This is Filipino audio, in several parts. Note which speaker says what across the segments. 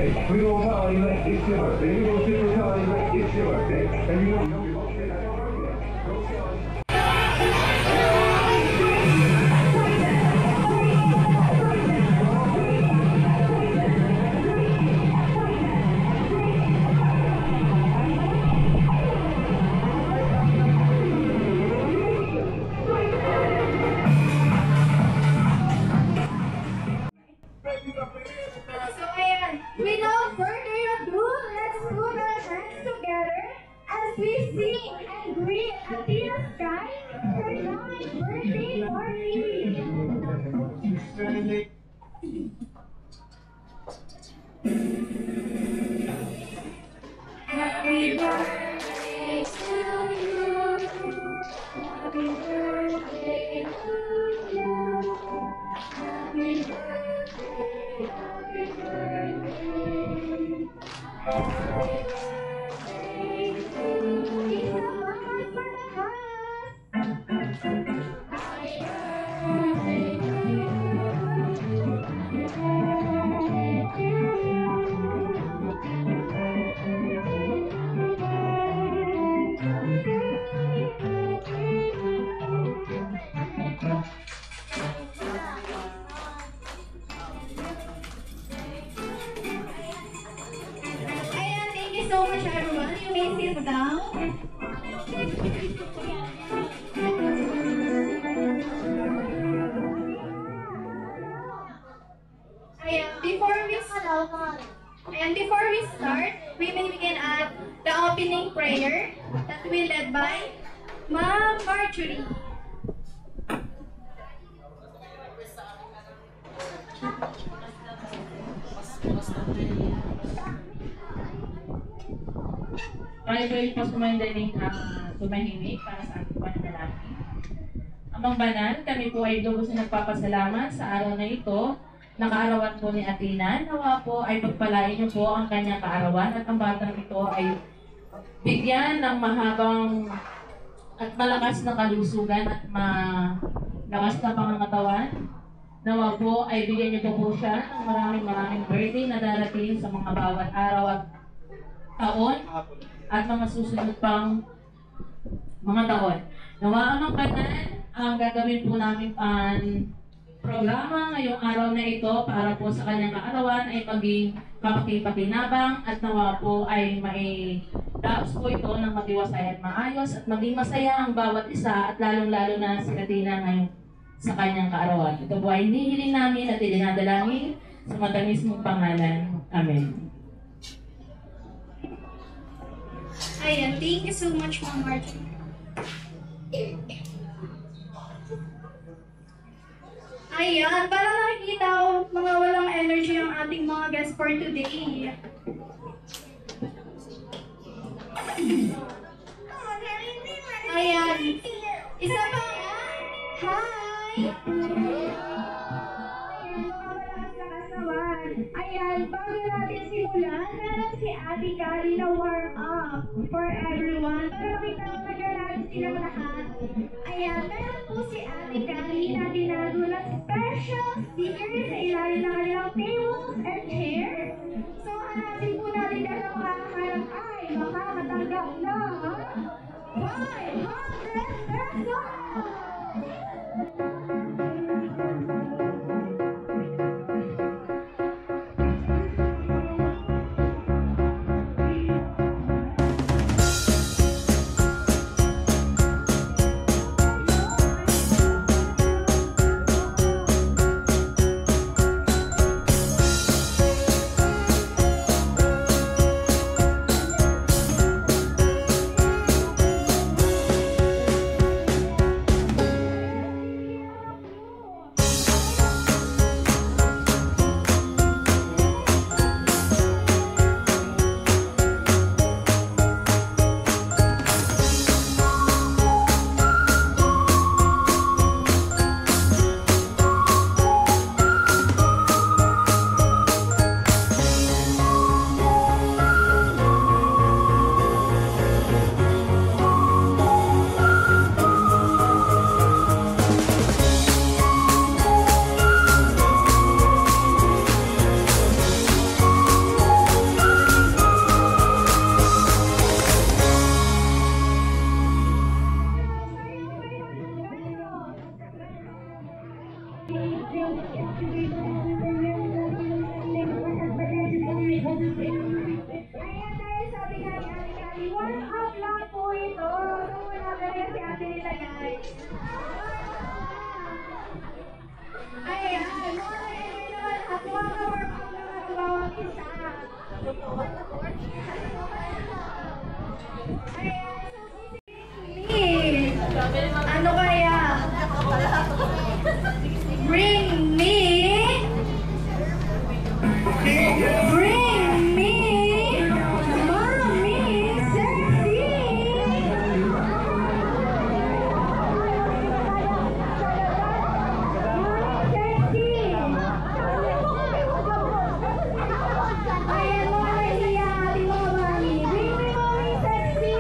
Speaker 1: birthday. We're going to tell you that it's your birthday. We're going to tell you that it's your birthday. And you know your birthday, that's your birthday. Go tell us.
Speaker 2: Without further ado, let's put our hands together as we sing and greet Athena Sky for 9th birthday party. Happy birthday to you. Happy birthday to you. Happy birthday. Happy birthday. Happy birthday to you. So much everyone, you may sit down. Before we start, we may begin at the opening prayer that will be led by Ma'am Marjorie.
Speaker 3: Tayo po yung pasumandaling tumahimik para sa ating pananalangin. Amang banal, kami po ay lubos na nagpapasalamat sa araw na ito, na kaarawan po ni Athena. Nawa po ay pagpalain niyo po ang kanyang kaarawan at ang batang ito ay bigyan ng mahabang at malakas na kalusugan at malakas na pangangatawan. Nawa po ay bigyan niyo po siya ng maraming birthday na darating sa mga bawat araw at taon at mga susunod pang mga taon. Nawa ang banal, ang gagawin po namin programa ngayong araw na ito para po sa kanyang kaarawan ay maging kapaki-pakinabang at nawa po ay daos po ito ng matiwasay at maayos at maging masaya ang bawat isa at lalong-lalo na si Athena ngayon sa kanyang kaarawan. Ito po ay hinihiling namin at idinadalangin sa matamis mong pangalan. Amen.
Speaker 2: Ayan, thank you so much, Ma'am Marjorie. Ayan, para nakikita ko mga walang energy ang ating mga guests for today. Ayan, isa pa. Hi! Ayan, bago natin simulan, meron si Ate Kali na warm up for everyone. Para makita ko nag-alala silang lahat. Ayan, meron po si Ate Kali na dinago na special stickers sa ilalim ng kanilang tables and chairs. So, hanapin po natin dahil ang makakaharap ay makakatanggap ng 500 pesos! Ayan, dahil sabi nga ni Ate Kali, warm up lang po ito. So, wala na rin si Ate nila, guys. Ayan, makaka-enjoy naman at makaka-warm up naman ang bawat isa. Ayan, ano kaya? Bring me. Bring me. Mommy sexy. Sexy. Ayan mo nahihiya ating mga mami. Bring me mommy sexy.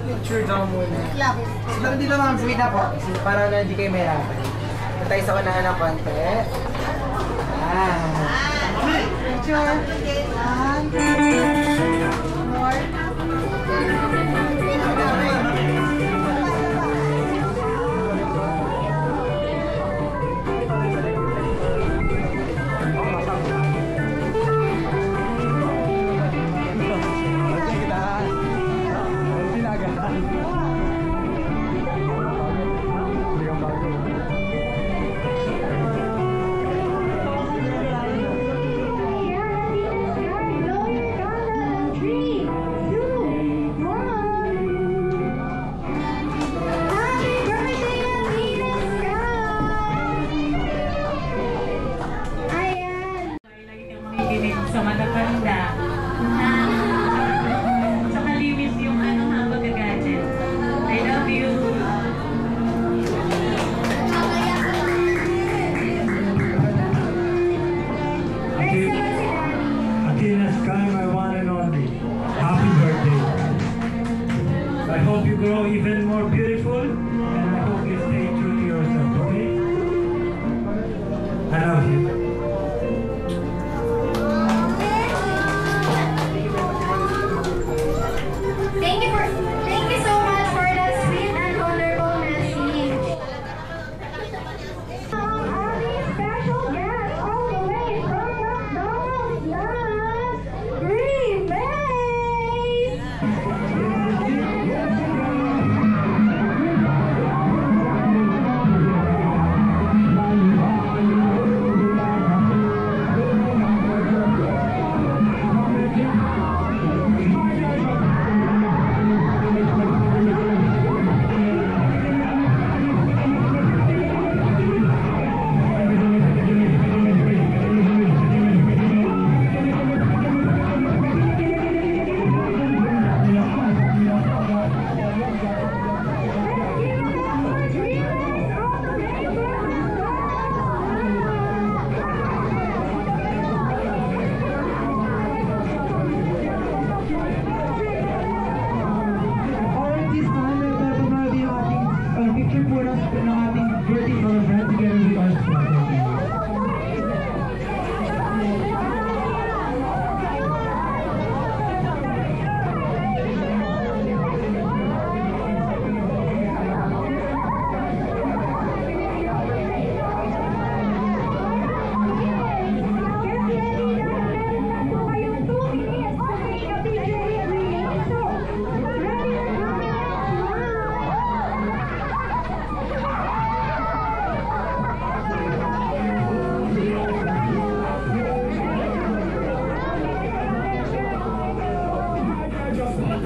Speaker 4: Picture daw muna. Lang dito mga sweet na po. Para na hindi kayo mahirapan. Patay sa kanahan ng konti. Picture. More.
Speaker 3: Sa matatanda na sa malimit yung gadget. I love you.
Speaker 2: Next naman sila.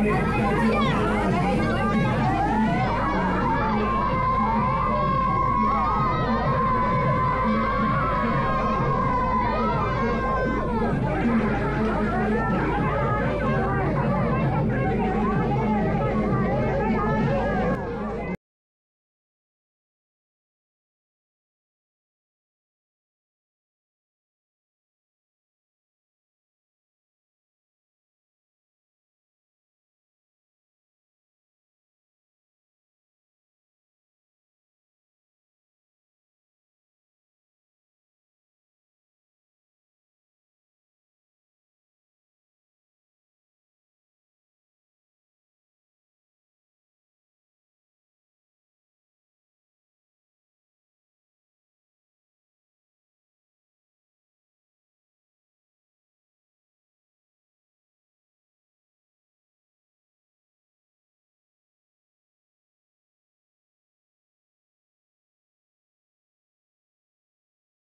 Speaker 1: Kami